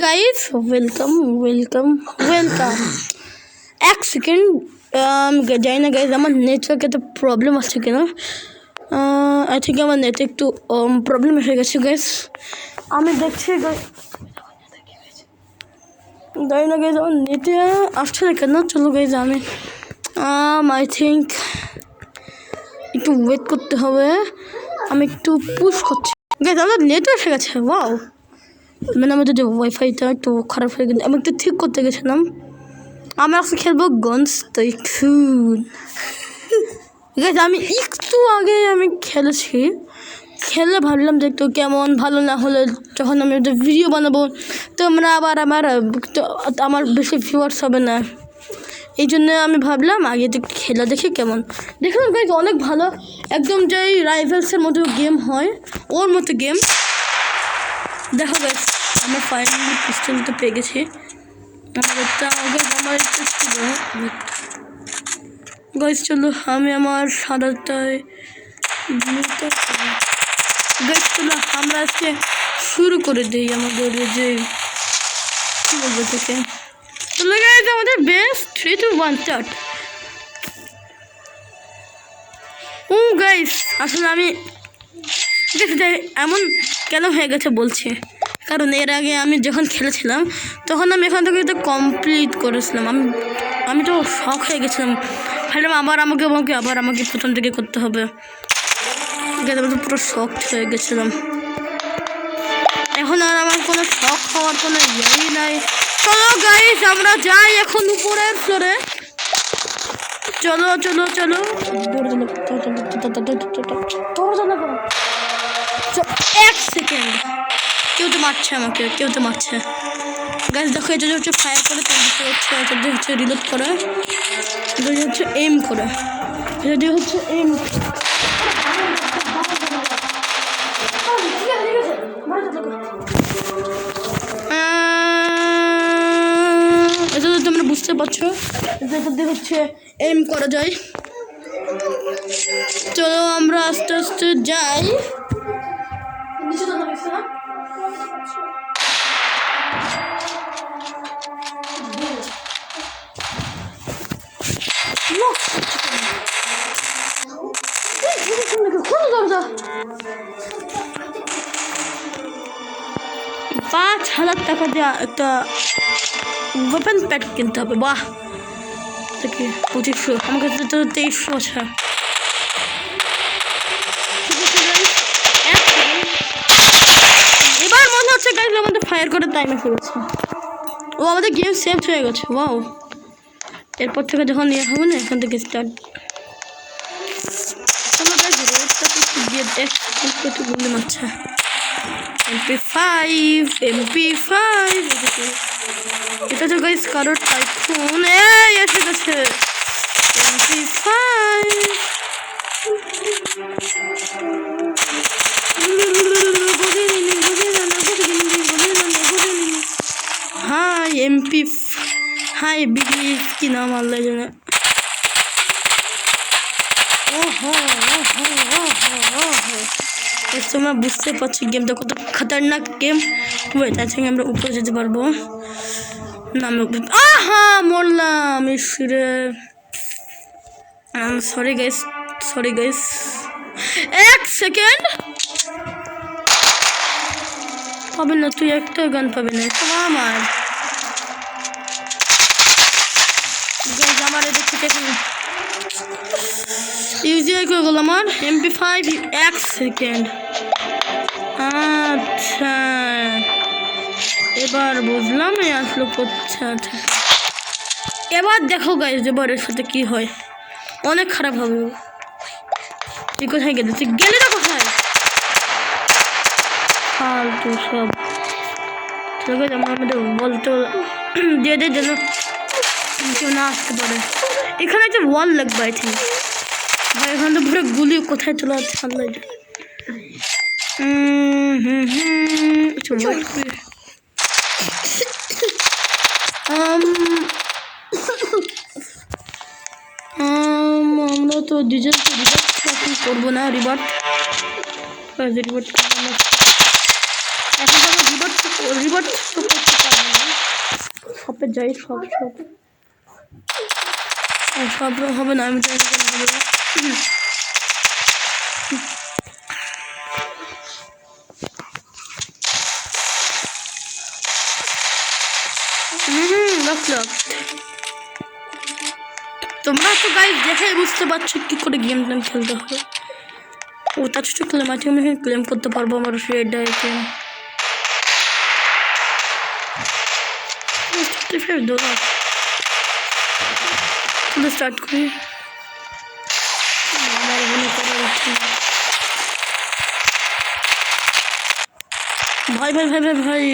Guys welcome welcome welcome. এক second, জানি না গাইজ আমার নেটওয়ার্কে তো প্রবলেম আছে কেন। আই থিঙ্ক আমার নেটে একটু প্রবলেম হয়ে গেছে গাইজ। আমি দেখছি জানি না গাইজ আমার নেটে আসছে না কেন। চলো গাইজ আমি আই থিঙ্ক একটু ওয়েট করতে হবে। আমি একটু পুশ করছি গাইজ, আমার নেট এসে গেছে। ওয়াও, মানে আমাদের যে ওয়াইফাইটা একটু খারাপ হয়ে গেছে, আমি একটু ঠিক করতে গেছিলাম। আমি আজকে খেলবো গনস টাইকুন। গাইজ আমি একটু আগে খেলেছি, খেলে ভাবলাম যে একটু কেমন ভালো না হলে যখন আমি একটা ভিডিও বানাবো তোমরা আবার আমার বেশি ভিউয়ার্স হবে না। এই জন্য আমি ভাবলাম আগে তো খেলা দেখি কেমন। দেখলাম গাইজ অনেক ভালো, একদম যে রাইভেলসের মতো গেম হয় ওর মতো গেম। দেখো গাইজ আমরা ফাইনালি পিস্টলটা পেয়ে গেছি। আমার একটু ছিল গাইজ। চলো আমি আমার সাদাটায় গাইজ, চলো আমরা আজকে শুরু করে দিই আমাদের যে কী বলবো থেকে। চলো গাইজ আমাদের বেস্ট 3, 2, 1 স্টার্ট। গাইজ আসলে আমি এমন কেন হয়ে গেছে বলছি, কারণ এর আগে আমি যখন খেলেছিলাম তখন আমি এখান থেকে এটা কমপ্লিট করেছিলাম। আমি তো শখ হয়ে গেছিলাম, ভাবলাম আবার আমাকে প্রথম থেকে করতে হবে। আমি তো পুরো শখ হয়ে গেছিলাম। এখন আর আমার কোনো শখ হওয়ার কোনো ইয়েই নাই। চলো গাইস আমরা যাই এখন উপরের ফ্লোরে। চলো চলো চলো এক সেকেন্ড, কেউ তো মারছে আমাকে, কেউ তো মারছে গাইস। দেখো এটা হচ্ছে ফায়ার করে, এটা হচ্ছে রিলোড করে, এটা হচ্ছে এম করে, এটা হচ্ছে এম। এটা তো তোমরা বুঝতে পারছো, এটা হচ্ছে এম করা যায়। চলো আমরা আস্তে আস্তে যাই। $5,000 দিয়ে একটা ওয়েপন প্যাক কিনতে হবে। বাহ, 2500, আমার কাছে তো 2300 আছে। এবার মনে হচ্ছে গাইজ আমাদের ফায়ার করে টাইমে ফেলেছে। ও আমাদের গেম সেভ হয়ে গেছে। ওয়াও, এরপর থেকে যখন ইয়ে হবে না এখান থেকে স্টার্ট। চলো গাইজ রেটটা একটু দিয়ে একটু গুলি মারছে। MP5 এটা তো গাইজ কারোর টাইকুন এসে গেছে। MP5 high MP high biggie কি নাম আল্লাহ জানে। ওহো তোমরা বুঝতে পারছি গেমটা কত খতরনাক গেম। তার সঙ্গে আমরা উপরে যেতে পারবো না। মরলাম ঈশ্বরে। সরি গাইস এক সেকেন্ড। পাবে না, তুই একটা গান পাবে না আমার। আমার ইউজিআই করে গেল আমার MP5 এক সেকেন্ড। আচ্ছা এবার বুঝলাম আসলো কোথায়। এবার দেখো গাইজ এবারের সাথে কি হয়, অনেক খারাপ হবে। তুই কোথায় গেলি? তুই গেলি না কোথায়? ফালতু সব। ঠিক আছে আমরা আমাদের বলতে দিয়ে যেন কেউ না আসতে পারে। এখানে একটা ওয়াল লাগবে আই থিঙ্ক। ভাই এখানে তো পুরো গুলি কোথায় চলে যাচ্ছে আল্লাহ জানে। আমরা তো ডিজেল করবো না, রিভার্ট করবো না। এখন রিভার্ট করতে যাই সব সব হবে না, আমি জানি কেন হবে না। তোমরা তো গাইস দেখে বুঝতে পারছো কি করে গেম খেলতে হবে। ও তার ছোট ক্লেম আছে, আমি ক্লেম করতে পারবো আমার রেড আইটেম স্টার্ট করি। ভাই ভাই ভাই ভাই ভাই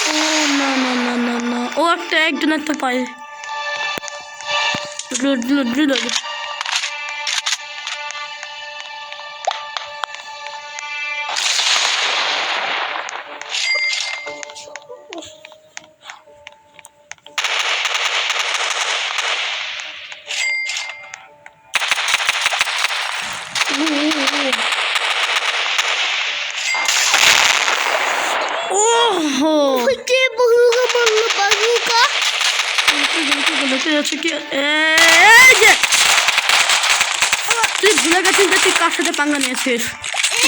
ও না না না না না, ও একজন একটা পায়। তুই ভুলে গেছিস যে তুই কার সাথে পাঙ্গা নিয়েছিস,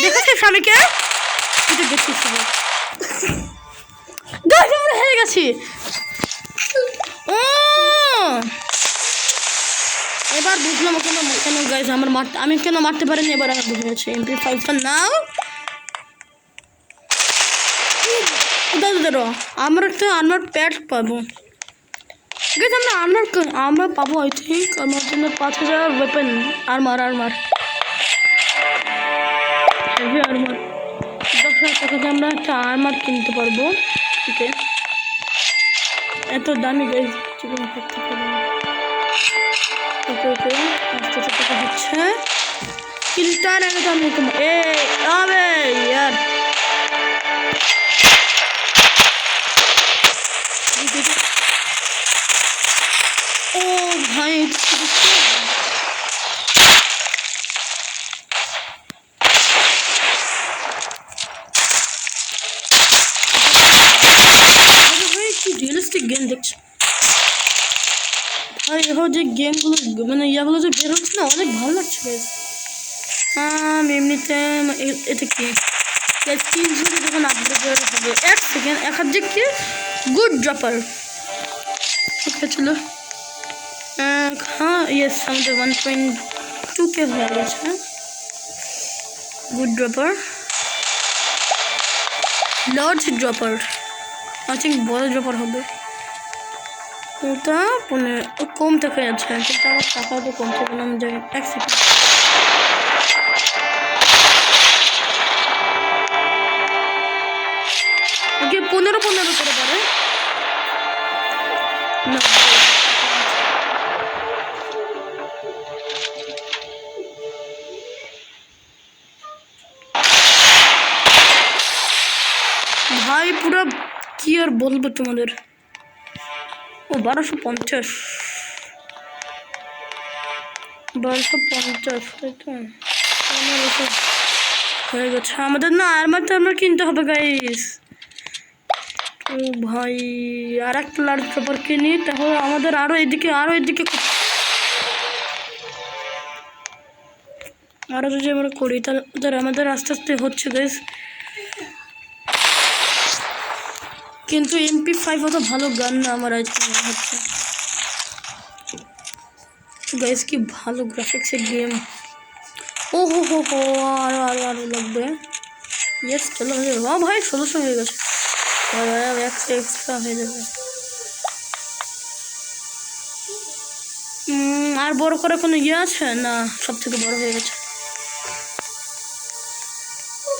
দেখেছিস স্বামীকে গেছিস হেরে গেছি। ও এবার বুঝলাম কেন গাইস আমার আমি কেন মারতে পারিনি, এবার আমার বুঝে গেছে। MP5 নাও দাদা, আমরা একটা আর্মার প্যাড পাবো। ঠিক আছে, আমরা পাবো আই থিঙ্ক আমার জন্য 5000 ওয়েপেন আর্মার হেভি আর্মার 10,000 টাকা দিয়ে আমরা একটা আর্মার কিনতে পারবো। ওকে এত দামি গাইস জীবনে থাকতে পারবো। ওকে আস্তে টাকা হচ্ছে কিলটার আগে দামি আবে ইয়ার ও ভাই রিয়েলিস্টিক গেম দেখছি ভাই। এখন যে গেমগুলো মানে ইয়াগুলো যে বের হচ্ছে না, অনেক ভালো লাগছে। এমনিতে এটা কি 3 যখন আপডেট হবে 1 সেকেন্ড 1 কি গুড ড্রপার। ওকে চলো हाँ यस আমাদের 1.2K হয়ে গেছে। Good dropper large dropper I think বড় ড্রপার হবে। ওটা মানে কম দেখা যাচ্ছে কিন্তু আমার টাকা তো কম থাকে না। আমি যাই 1 সেকেন্ড ওকে 15 করে পারে না ভাই পুরো কি আর বলবো তোমাদের। ও 1250 তাই তো হয়ে গেছে আমাদের। না আর্মার কিনতে হবে গাইস। ও ভাই আর একটা লার্জ ড্রপার কিনি তাহলে আমাদের আরো এদিকে আরো যদি আমরা করি তাহলে আমাদের আস্তে আস্তে হচ্ছে গাইস। কিন্তু MP5 অত ভালো গান না আমার আজকে মনে হচ্ছে গাইস। কি ভালো গ্রাফিক্সের গেম। ও হো আরো লাগবে। ইয়েস চলো ভাই 1600 হয়ে গেছে। এক্সট্রা হয়ে যাবে। আর বড় করে কোনো ইয়ে আছে না, সব থেকে বড় হয়ে গেছে।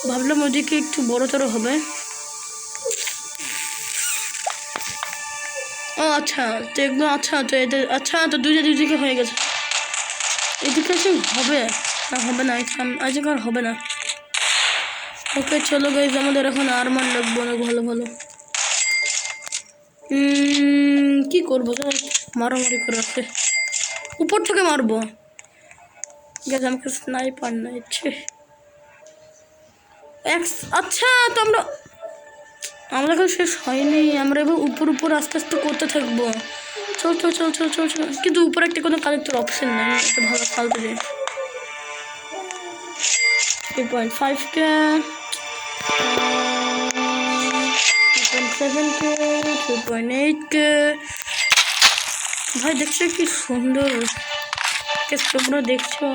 ভাবলাম ওদিকে একটু বড় হবে। ও আচ্ছা তো এগুলো তো এদের তো দুদিকে হয়ে গেছে। এদিকে হবে না আজকে আর হবে না। ওকে চলো গাইজ আমাদের এখন আর্মার লাগবে অনেক ভালো। কি করবো মারামারি করে রাখতে উপর থেকে মারবো গাইজ। আমাকে স্নাইপার না ইচ্ছে। আচ্ছা তো আমরা আমরা এখন শেষ হয়নি, আমরা এবার উপর উপর আস্তে আস্তে করতে থাকবো। চল চল চল চল চল চল, কিন্তু উপরে একটা কোনো কালেক্টর অপশন নেই, এটা ভালো ফালতু দিয়ে। 3.5K, 3.7K, 3.8K। ভাই দেখছো কি সুন্দর তোমরা দেখছো,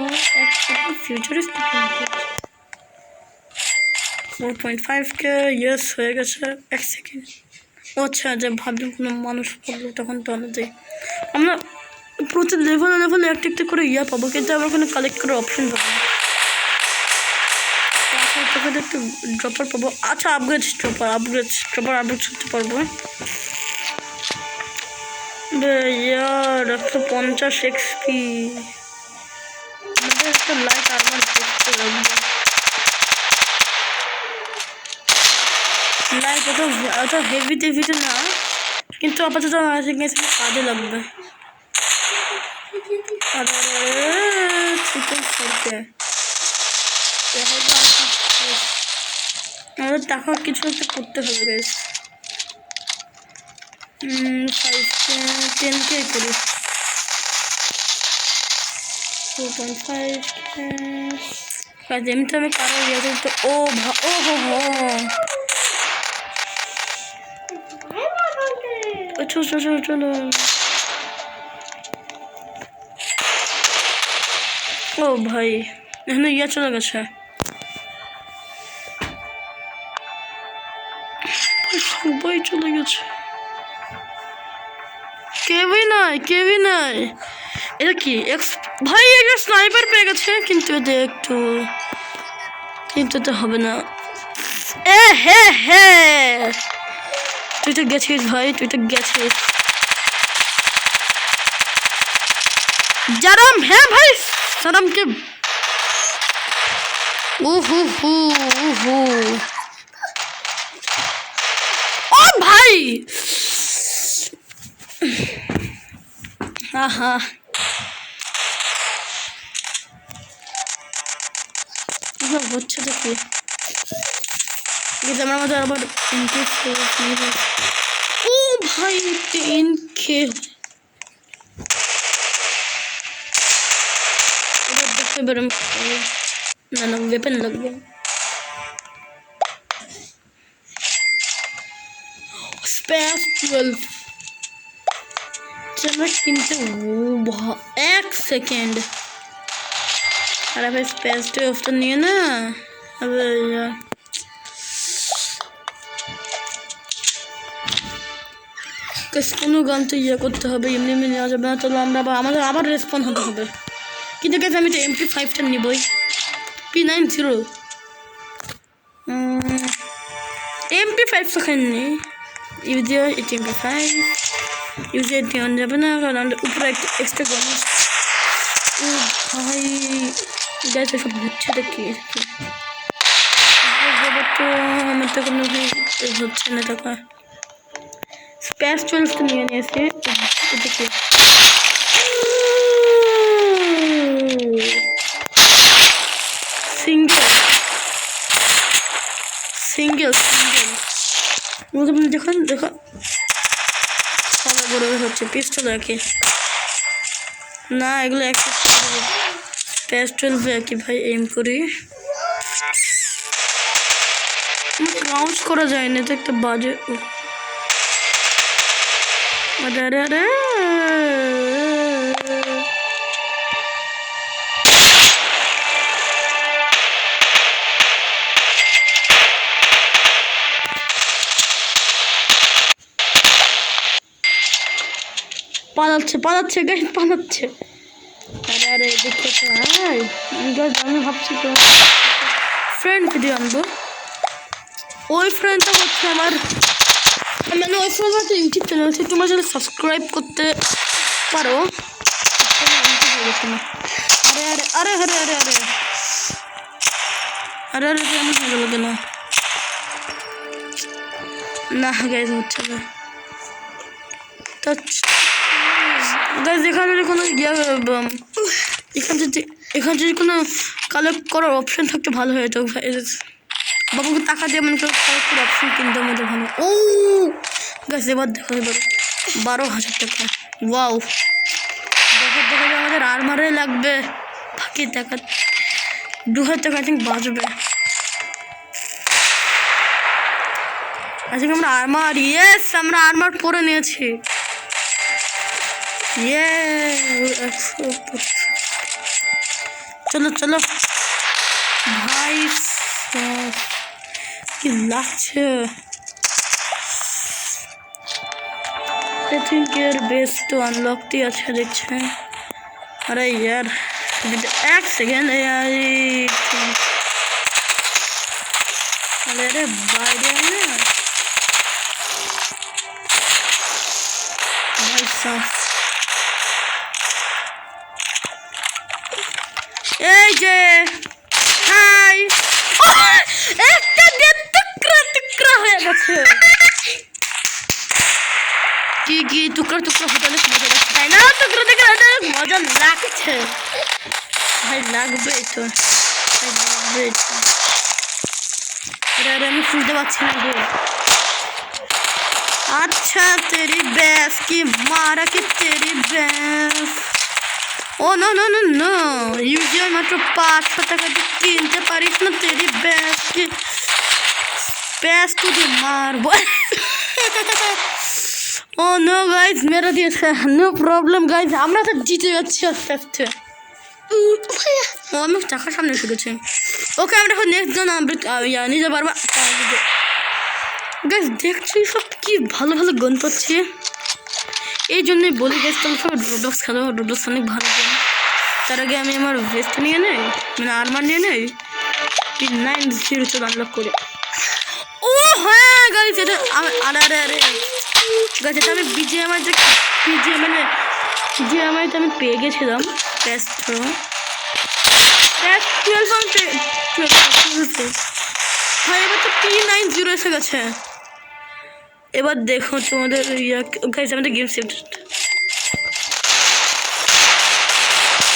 ফিউচারিস্টিক। 4.5K, ইয়েস হয়ে গেছে। 1 সেকেন্ড। ও আচ্ছা, যে ভাবলাম কোনো মানুষ পড়লো তখন তো আমাদের আমরা প্রতি লেভেলে লেভেলে একটা একটা করে ইয়া পাবো, কিন্তু আমরা কোনো কালেক্ট করার অপশন পাবো না। একটু ড্রপার পাবো। আচ্ছা, আপগ্রেড ড্রপার করতে পারবো। ইয়ার 150 এক্সপি। আমাদের একটা লাইট আর্মার দেখতে লাগবে। লাইট অত হেভিতে না, কিন্তু আপাতত কাজে লাগবে। আমাদের টাকা কিছু একটা করতে হবে বেশ। 5K, 10K করি। 4.5K। এমনিতে আমি কারো ইয়ে করতে। ও হো চলো। ও ভাই, এখানে ইয়ে চলে গেছে। সবাই চলে গেছে, কেউই নাই। এটা কি ভাই, এটা স্নাইপার পেয়ে গেছে, কিন্তু কিন্তু তো হবে না। হে তুই তো গেছিস ভাই, জারাম। হ্যাঁ ভাই, সারামকে। হু ও ভাই, আহা হচ্ছে তো কি, আমার মধ্যে আবার ও ভাই 10K। না ওয়েপন লাগবে। স্পেস 12 কিনতে 1 সেকেন্ড। আরে ভাই, স্পেস 12 তো নিয়ে না। কোনো গান তো ইয়ে করতে হবে, এমনি নেওয়া যাবে না। চলো আমাদের আবার রেসপন্স হতে হবে। কিন্তু গেছে আমি তো MP5টা নিবই। P90 MP5 তো খাইনি। ইউজিও MP5 ইউজিও দেওয়া যাবে না, কারণ আমাদের উপরে একটা এক্সট্রা গান। ও ভাই গ্যাস এসব হচ্ছে দেখি। তো আমার তো কোনো হচ্ছে না টাকা। স্পেস 12 তো নিয়ে নিয়েছি। দেখি সিঙ্গেল দেখুন বড় হচ্ছে পিস্টল রাখি না, এগুলো স্পেস 12 আর কি ভাই। এম করি, কাউন্ট করা যায় না, তো একটা বাজে। আরে পালাচ্ছে গাইস, পালাচ্ছে। আরে দেখেছো ভাই, আমি ভাবছি তো ফ্রেন্ড ভিডিও আনবো। ওই ফ্রেন্ডটা হচ্ছে আমার, মানে ওই ফ্রেন্ড একটা ইউটিউব চ্যানেল আছে, তোমরা যদি সাবস্ক্রাইব করতে পারো। আরে আমি হয়ে গেল কেন? না গাইজ হচ্ছে না। গাইজ এখানে কোনো এখান যদি কোনো কালেক্ট করার অপশন থাকতে ভালো হয় তো। বাবুকে টাকা দিয়ে মনে করো অপশন কিনতে মধ্যে ভালো। ও গাছ এবার দেখো এবার 12,000 টাকা। ওয়াও দেখো দেখো আমাদের আর্মারে লাগবে বাকি টাকা 2,000 টাকা আই থিঙ্ক বাঁচবে। আজকে আমরা আর্মার আমরা আর্মার পরে নিয়েছি। চলো চলো ভাই কি লাগছে। आई थिंक यार बेस तो अनलॉक ही अच्छा दिखता है। अरे यार एक सेकेंड यार अरे बाइडे ना भाई साहब ए जे हाय একটা টুকরা হয়ে গেছে। কি টুকরা টুকরা হোটেলে মজা লাগছে তাই না? টুকরা টুকরা হোটেলে মজা লাগছে ভাই, লাগবে তো ভাই, লাগবে তো। अरे আমি খুঁজতে পারছি না গো। अच्छा तेरी भैंस की मारा की तेरी भैंस। Oh no no no no usual मात्र 500 টাকা দিয়ে কিনতে পারিস না तेरी भैंस की भैंस तुझे मारबো। ओ नो गाइस मेरा दिया नो प्रॉब्लम गाइस আমরা তো জিতে যাচ্ছি আস্তে আস্তে। ও আমি টাকার সামনে এসে গেছি। ওকে আমরা এখন নেক্সট জন আমরা নিতে পারবো। গাইস দেখছি সব কি ভালো ভালো গান পাচ্ছি, এই জন্যই বলি গাইস তোমরা সব রোডবক্স খেলো। রোডবক্স অনেক ভালো গেম। তার আগে আমি আমার ভেস্ট নিয়ে নেই, মানে আর্মার নিয়ে নেই, 904 আনলক করে। ও হ্যাঁ গাইস এটা আরে আরে আরে গাইস এটা আমি বিজিএমআই মানে বিজিএমআই আমি পেয়ে গেছিলাম টেস্ট থ্রো 12 ভাই। এবার তো P90 এসে গেছে। এবার দেখো তোমাদের গাইস আমাদের গেম সেভ।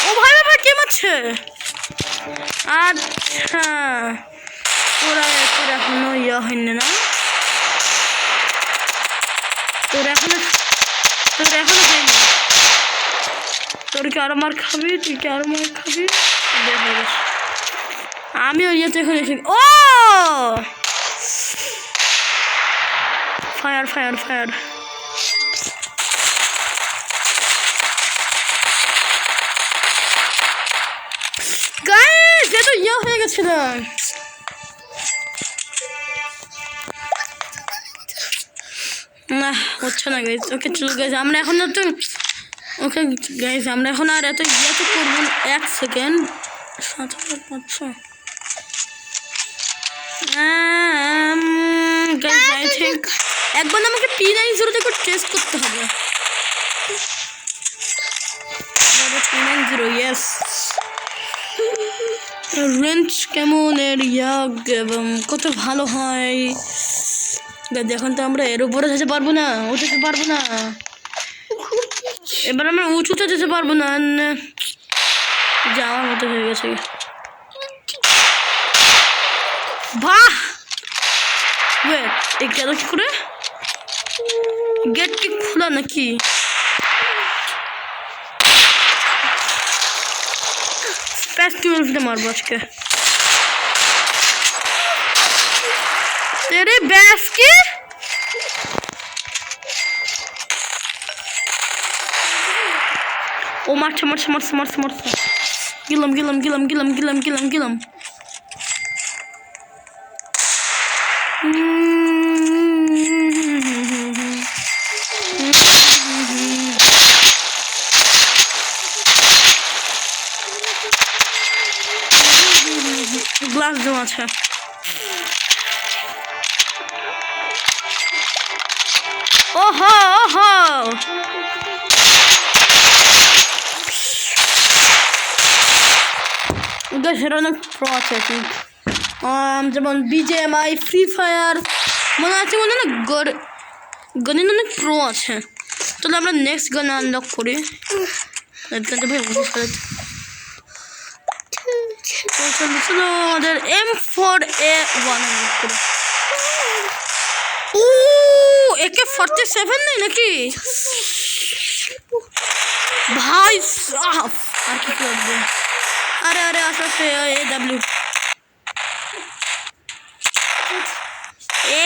ও ভাই ভাই কে মারছে? আচ্ছা তোরা এখনো হয়নি না, তোর এখনো হয়নি। তোর কি আরো মার খাবি? তুই কি আরো মার খাবি? আমি ওই এখন এসে ও ফায়ার ফায়ার ফায়ার। গাইস এটা হয়ে গেছে না। না হচ্ছে না গাইস। ওকে চলো গাইস আমরা এখন তো ওকে গাইস আমরা এখন আর এত তো করবো না। 1 সেকেন্ড 7,500 গাইস আই থিঙ্ক একবার আমাকে P90 থেকে টেস্ট করতে হবে। P90 ইয়েস রেঞ্জ কেমন এর এবং কত ভালো হয়। এখন তো আমরা এর উপরে যেতে পারবো না, উঠতে পারবো না। এবার আমরা উঁচুতে যেতে পারবো না, যাওয়ার মতো হয়ে গেছে। বাহ ওয়েট এই গেল কি করে? গেট কি খোলা নাকি? মারবো আজকে तेरे बैस की ओ मारছে মারছে মারছে মারছে মারছে গিলাম গিলাম গিলাম গিলাম গিলাম গিলাম গিলাম। গ্লাস দেওয়া আছে। ওহো ওহো সেটা অনেক প্রো আছে যেমন বিজিএমআই ফ্রি ফায়ার মনে আছে মনে না গানের অনেক প্রো আছে। তাহলে আমরা নেক্সট গান আনলক করি। ভাই তো চলো চলো আমাদের M4A1 ও AK-47 নেই নাকি ভাই সাফ আর কি লাগবে আরে আরে আসলে AW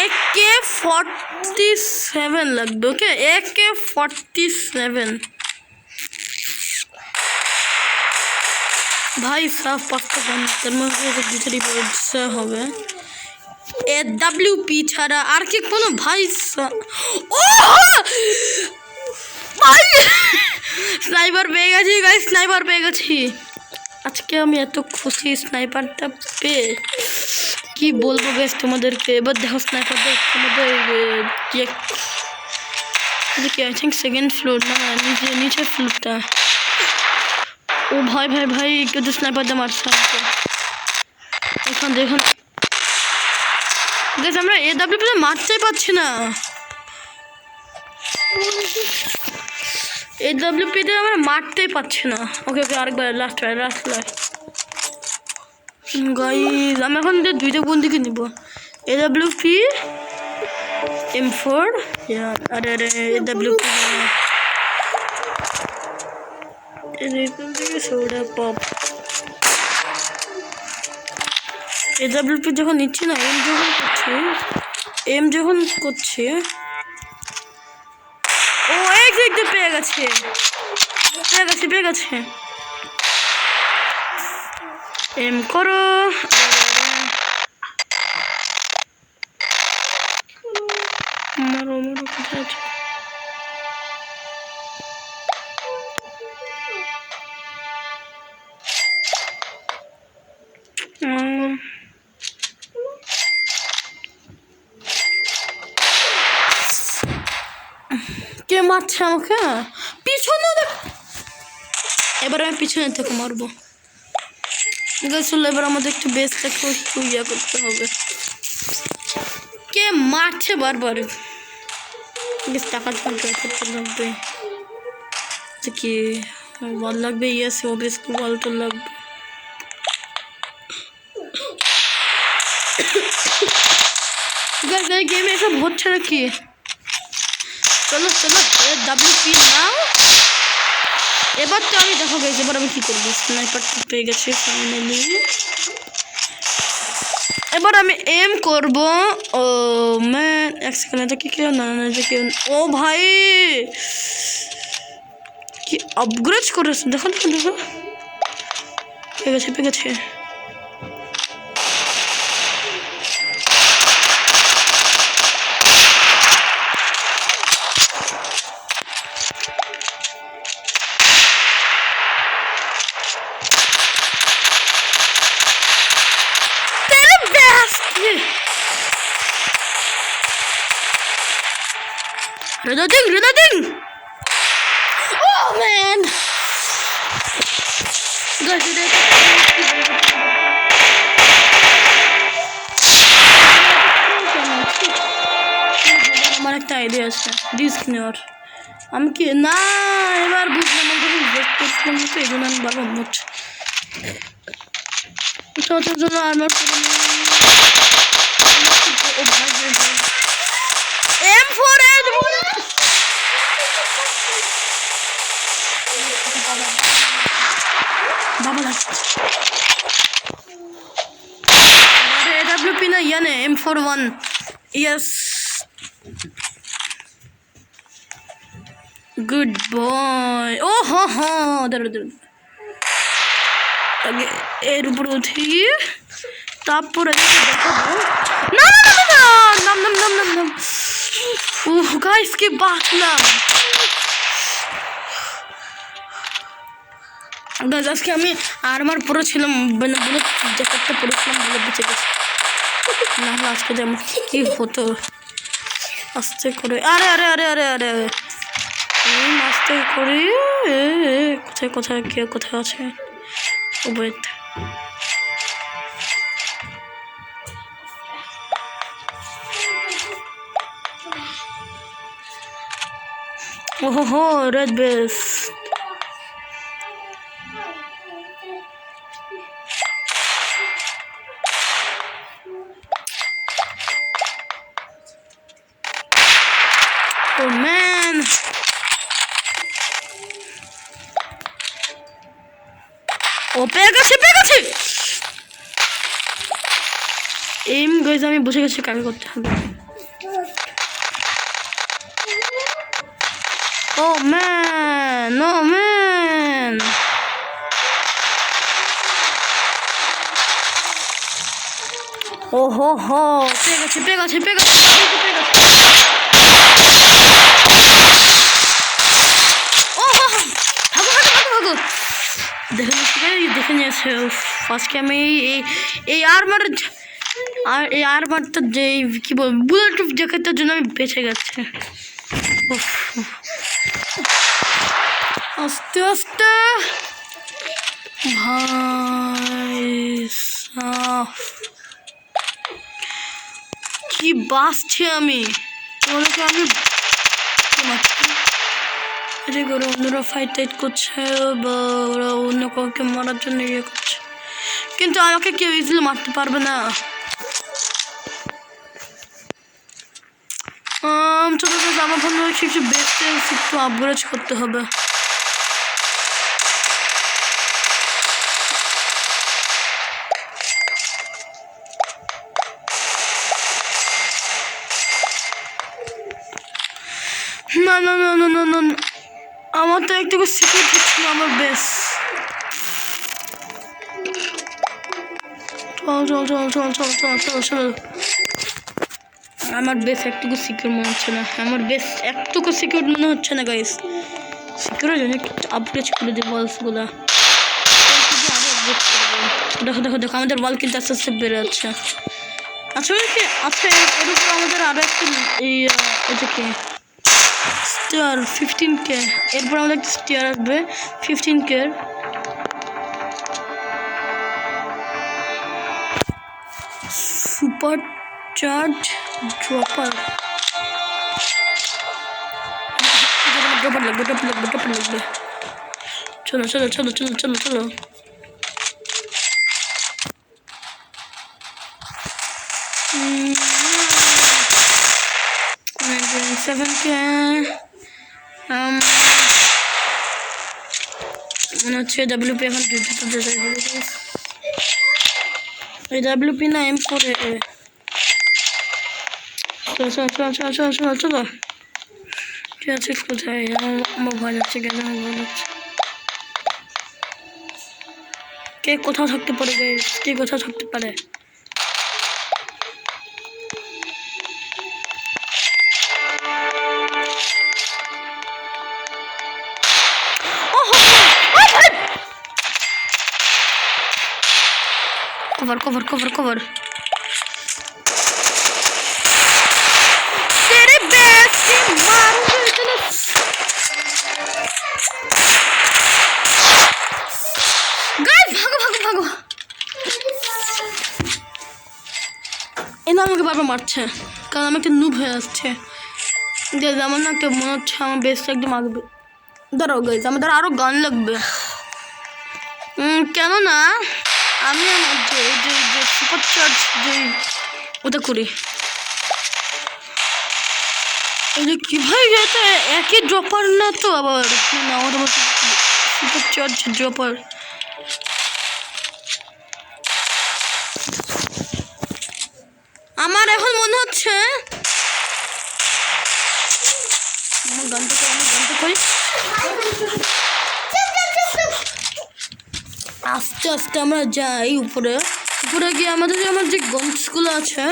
AK-47 লাগবে ওকে AK-47 ভাই সাফ পাঁচটা তার মধ্যে দুটোরই ব্যবসা হবে AWP ছাড়া আর কি কোনো ভাই ও ভাই স্নাইপার পেয়ে গেছি গাইস স্নাইপার পেয়ে গেছি আজকে আমি এত খুশি স্নাইপারটা পেয়ে কি বলবো গাইস তোমাদেরকে এবার দেখো স্নাইপার তোমাদের কি আই থিঙ্ক সেকেন্ড ফ্লোর না নিচে ফ্লোরটা ও ভাই ভাই ভাই কেউ তো স্নাইপার দিয়ে মারছে এখন দেখুন গাইস আমরা AWP তে মারতেই পারছি না AWP তে আমরা মারতেই পারছি না ওকে ওকে আরেকবার লাস্ট গাইস আমি এখন দুইটা বন্দুকি নিব AWP M4 আরে আরে AWP সোডা পপ AWP যখন নিচ্ছি না এম যখন করছি ও একটু পেয়ে গেছে এম করো মারো কোথায় আছে কে মারছে আমাকে পিছনে এবার আমি পিছনে থেকে মারবো এবার আমাদের একটু বেসটাকে একটু ইয়া করতে হবে কে মারছে বারবার বেশ টাকা করতে লাগবে কি বল লাগবে ইয়াস বেশ বল তো লাগবে গেমে এসব হচ্ছে নাকি চলো WP নাও এবার তো আমি দেখো গেছি এবার আমি কি করবো স্নাইপারটা পেয়ে গেছি ফাইনালি এবার আমি এম করব ও ম্যান এক সেকেন্ড এটা কি কেউ না ও ভাই কি আপগ্রেড করেছে দেখো পেয়ে গেছে Reloading! Oh man! Guys, আমার একটা আইডিয়া আছে রিস্ক নেওয়ার আমি কি না এবার বুঝলাম এই জন্য আমি বাবা মোট জন্য আমার M4 बाबा AWP ना याने M41 yes good boy oh ho उधर আগে এর উপর উঠি তারপর নাম ওহ গাইস কি বাতলাম গাইস আজকে আমি আর্মার পুরো ছিলাম মানে বুলেট জ্যাকেটটা পরেছিলাম বলে বেঁচে গেছি না আজকে যেমন কি হতো আস্তে করে আরে আস্তে করে কোথায় কে কোথায় আছে ওয়েট ওহো রেড বেস Oh man. ও পেয়ে গেছে এম গাইস আমি বুঝে গেছি কাকে করতে হবে ও ম্যান ও হো পেয়ে গেছে ও হো ভাগো দেখে নিয়েছে ফার্স্টে আমি এই আর্মারটা যে কি বল বুলেট প্রুফ জ্যাকেটের জন্য আমি বেঁচে গেছে আস্তে ভাই কি বাসছি আমি তোমাদেরকে আমি করে অন্যরা ফাইট করছে বা ওরা অন্য কাউকে মারার জন্য ইয়ে করছে কিন্তু আমাকে কেউ ইজিলি মারতে পারবে না ছোটো আমার ফোন একটু বেস্টে একটু আপগ্রেড করতে হবে না আমার তো একটু সিক্রেট হচ্ছিল আমার বেশ চল আমার বেশ একটুকু সিকিউর মনে হচ্ছে না আমার বেশ একটুকু সিকিউর মনে হচ্ছে না গাইস সিকিউরের জন্য একটু আপগ্রেড করে দেবো বলসগুলো দেখো আমাদের বল কিন্তু আস্তে আস্তে বেড়ে যাচ্ছে আসলে কি আচ্ছা এর উপর আমাদের আরও একটু এটা কি স্টার 15K এরপর আমাদের একটা স্টার আসবে 15K সুপার চার্জ ড্রপার লাগবে চলো $7K মনে হচ্ছে WP এখন WP না M4 চলো ঠিক আছে কোথায় আমার ভয় লাগছে কেন ভয় লাগছে কে কোথাও থাকতে পারে কে কোথাও থাকতে পারে cover तेरे बैग से मारूंगा इतना गाइस भागो এনা আমাকে বারবার মারছে কারণ আমি একটা নুব হয়ে আসছে যেমন না একটা মনে হচ্ছে আমার বেসটা একদম আগবে দাঁড়াও গাইস আমাদের আরও গান লাগবে কেননা আমি যে সুপার চার্জ যে ওটা করি এই যে কীভাবে যেতে একই ড্রপার না তো আবার না ওটা সুপার চার্জ ড্রপার আমার এখন মনে হচ্ছে আমার গানটা করি আস্তে আস্তে আমরা যাই উপরে গিয়ে আমাদের যে গনসগুলো আছে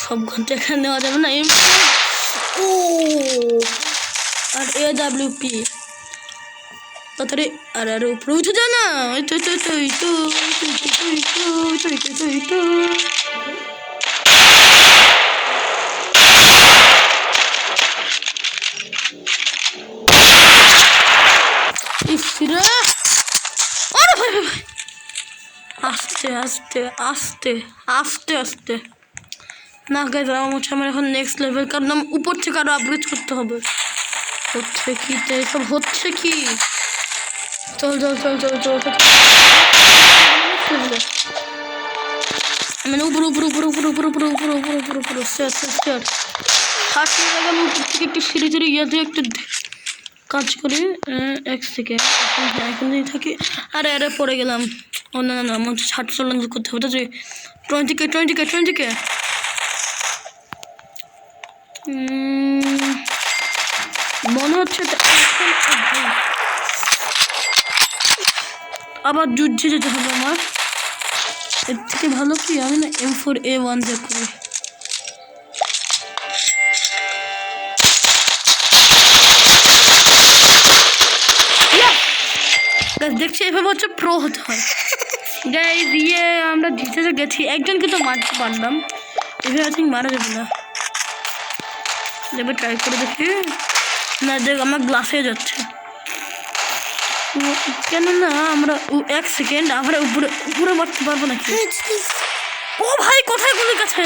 সব ঘন্টা এখানে নেওয়া যাবে না ও আর AWP তাড়াতাড়ি আরে উপরে উঠে যা না আস্তে না গাইজ আমার হচ্ছে আমার এখন নেক্সট লেভেল কারণ উপর থেকে আরো আপগ্রেড করতে হবে হচ্ছে কি সব হচ্ছে কি চল মানে উপর ফার্স্ট গেলাম উপর থেকে একটু সিঁড়ি চড়ে ইয়াতে একটু কাজ করে এক সেকেন্ড এখন যদি থাকি আরে আরে পড়ে গেলাম ও না না না আমার 60 চ্যালেঞ্জ করতে হবে যে 20 মনে হচ্ছে আবার যুদ্ধে যেতে হবে আমার এর থেকে ভালো কি আমি না M4A1 দিয়ে করি দেখছি এভাবে হচ্ছে প্রো হতে হয় গাইস দিয়ে আমরা জিতে গেছি একজনকে তো মারতে পারলাম এভাবে আই থিঙ্ক মারা যাবে না এবার ট্রাই করে দেখি না দেখ আমার গ্লাসে যাচ্ছে কেন না আমরা এক সেকেন্ড আমরা উপরে উপরে মারতে পারবো নাকি ও ভাই কোথায় গুলি কাছে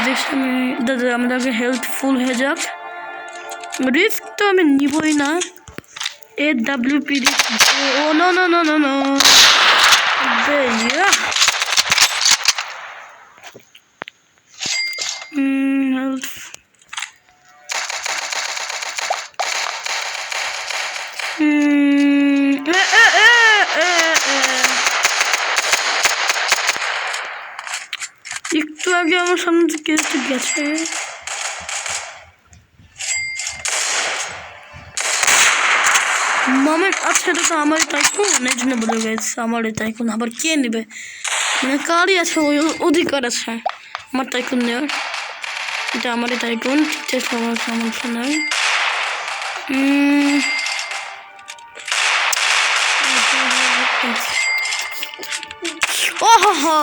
দেখছি আমি দাদা আমাদেরকে হেলথ ফুল হয়ে যাক রিস্ক তো আমি নিবই না AWPD oh no no no no no yeah একটু আগে আমার সামনে থেকে গেছে মোমেন্ট আচ্ছা এটা তো আমার টাইকুন এই জন্য বলে গেছে আমার টাইকুন আবার কে নেবে মানে কারই আছে ওই অধিকার আছে আমার টাইকুন নেওয়ার এটা আমারই টাইকুন ঠিক আছে আমার সমস্যা নাই ও হো হো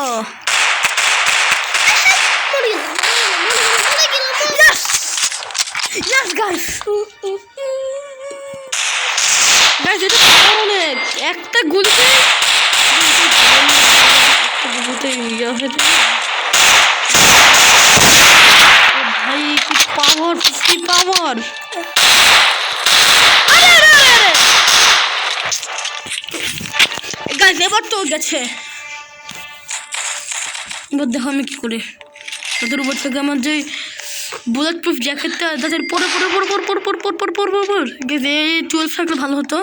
yes guys একটা গুলিতে ভাই কি পাওয়ার কি পাওয়ার গাইস এবার তো গেছে এবার দেখো আমি কি করি ওদের উপর থেকে আমার যে বুলেট প্রুফ জ্যাকেটটা তাদের পরে গেছে 12 থাকলে ভালো হতো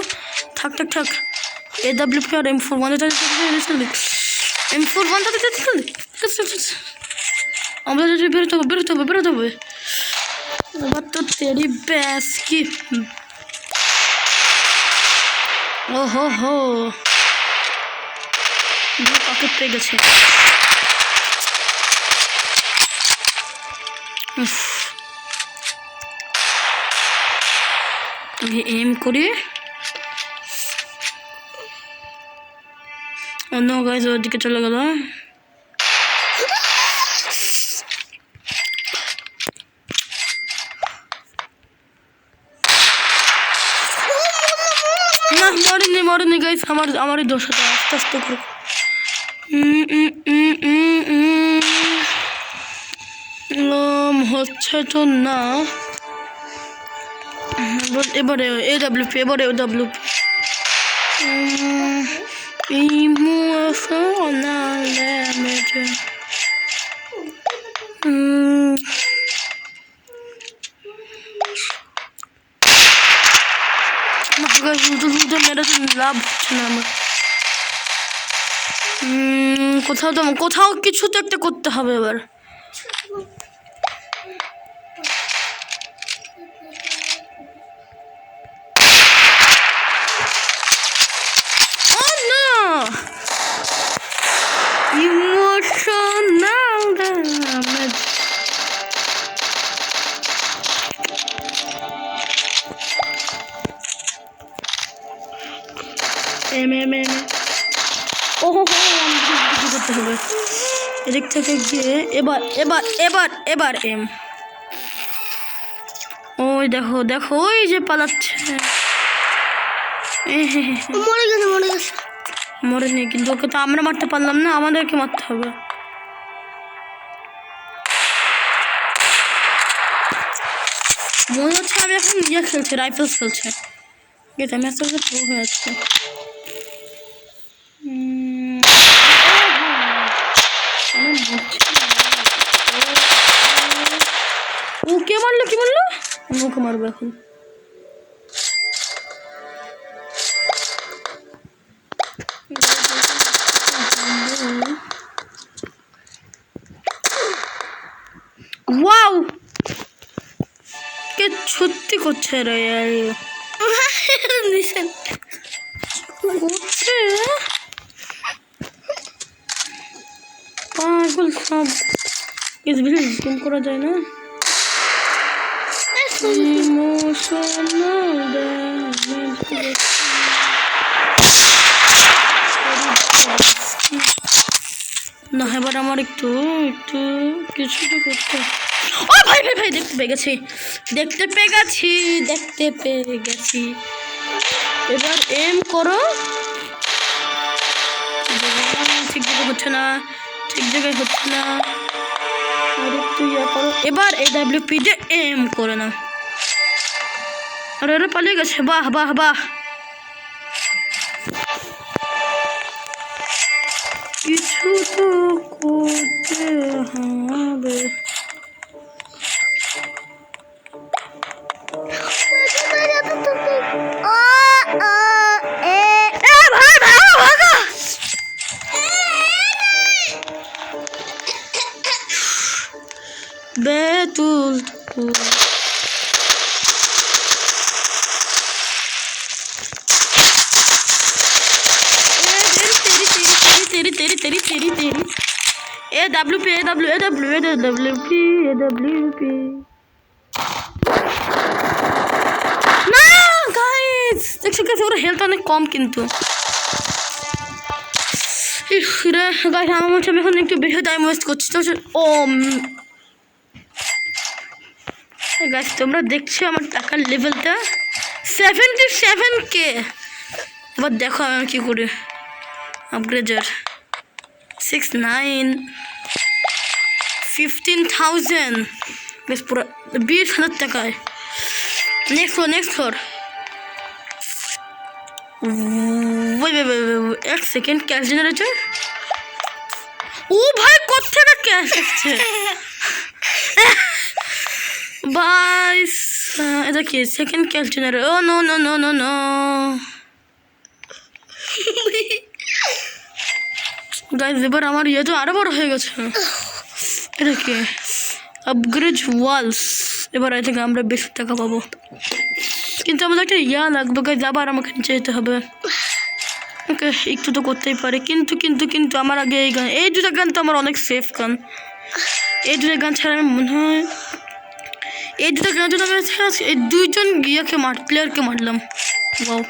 থাক AWP আর M41 M41 আমরা যদি বেরোতে হবে এবার তো তেরি ব্যাস কি ও হো পকেট পেয়ে গেছে এম করি অন্য গাইজ ওদিকে চলে গেল না মরেনি গাইজ আমারই দোষ আছে আস্তে আস্তে করে হচ্ছে তো না এবারে AWP emotional damage মেরে লাভ হচ্ছে না আমার কোথাও কিছু তো একটা করতে হবে এবার emotional damage ওহো কিছু করতে হবে এদিক থেকে গিয়ে এবার এম ওই দেখো ওই যে পালাচ্ছে মরেনি কিন্তু ওকে তো আমরা মারতে পারলাম না আমাদেরকে মারতে হবে মনে হচ্ছে আমি এখন খেলছি রাইফেলস খেলছে আমি আস্তে আস্তে প্রো হয়ে যাচ্ছে ও কে মারলো কি মারলো? আমি ওকে মারবো এখন। ওয়াও কে সত্যি করছে রে নিশান করছে পাগল সব। ইস ভিডিও জুম করা যায় না। ইমোশনাল ড্যামেজ না, এবার আমার একটু একটু কিছু তো করতে। ও ভাই ভাই ভাই দেখতে পেয়ে গেছি দেখতে পেয়ে গেছি দেখতে পেয়ে গেছি। এবার এম করো। ঠিক জায়গায় হচ্ছে না, ঠিক জায়গায় হচ্ছে না। আর একটু ইয়ে করো। এবার AWP দিয়ে এম করে না। আরে আরে পালিয়ে গেছে। বাহ বাহ বাহ। কিছু তো করতে হবে। বেতুল तेरी तेरी तेरी तेरी तेरी AWP না গাইস দেখছো কি ওর হেলথ অনেক কম কিন্তু। রে গাইস আমার মনে হচ্ছে আমি এখন একটু বেশি টাইম ওয়েস্ট করছি তো। ও গাইস তোমরা দেখছো আমার টাকার লেভেলটা 77K। এবার দেখো আমি কি করি। আপগ্রেডার 69 15,000 বেশ পুরো 20,000 টাকায়। নেক্সট ফ্লোর এক সেকেন্ড ক্যাশ জেনারেটর। ও ভাই কোথেকে ক্যাশ আসছে ভাই? এটা কি সেকেন্ড ক্যাশ জেনারেটর? ও no no no no no guys এবার আমার ইয়ে তো আরো বড় হয়ে গেছে। এটা কি আপগ্রেড ওয়ালস। এবার এ থেকে আমরা বেশি টাকা পাবো, কিন্তু আমাদের একটা ইয়া লাগবে গাইস। আবার আমাকে নিচে যেতে হবে। ওকে একটু তো করতেই পারে, কিন্তু কিন্তু কিন্তু আমার আগে এই গান, এই দুটা গান তো আমার অনেক সেফ গান। এই দুটা গান ছাড়া আমি মনে হয় এই দুটা গান যদি আমি এই দুইজন গিয়াকে প্লেয়ারকে মারলাম। ওয়াও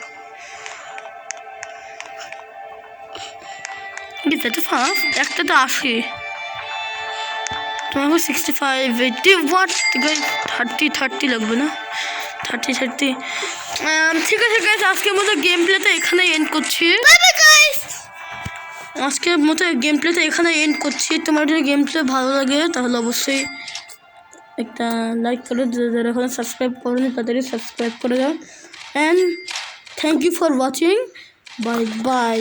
একটা তো 80 তোমার 65 80 ওয়াট 30 লাগবে না 30 ঠিক আছে গাইস আজকের মতো গেম প্লেটা এখানে এন্ড করছি। আজকের মতো গেম প্লেটা এখানে এন্ড করছি। তোমার যদি গেম প্লে ভালো লাগে তাহলে অবশ্যই একটা লাইক করে, যারা এখন সাবস্ক্রাইব করেনি তাদেরই সাবস্ক্রাইব করে দাও। And thank you for watching. Bye by.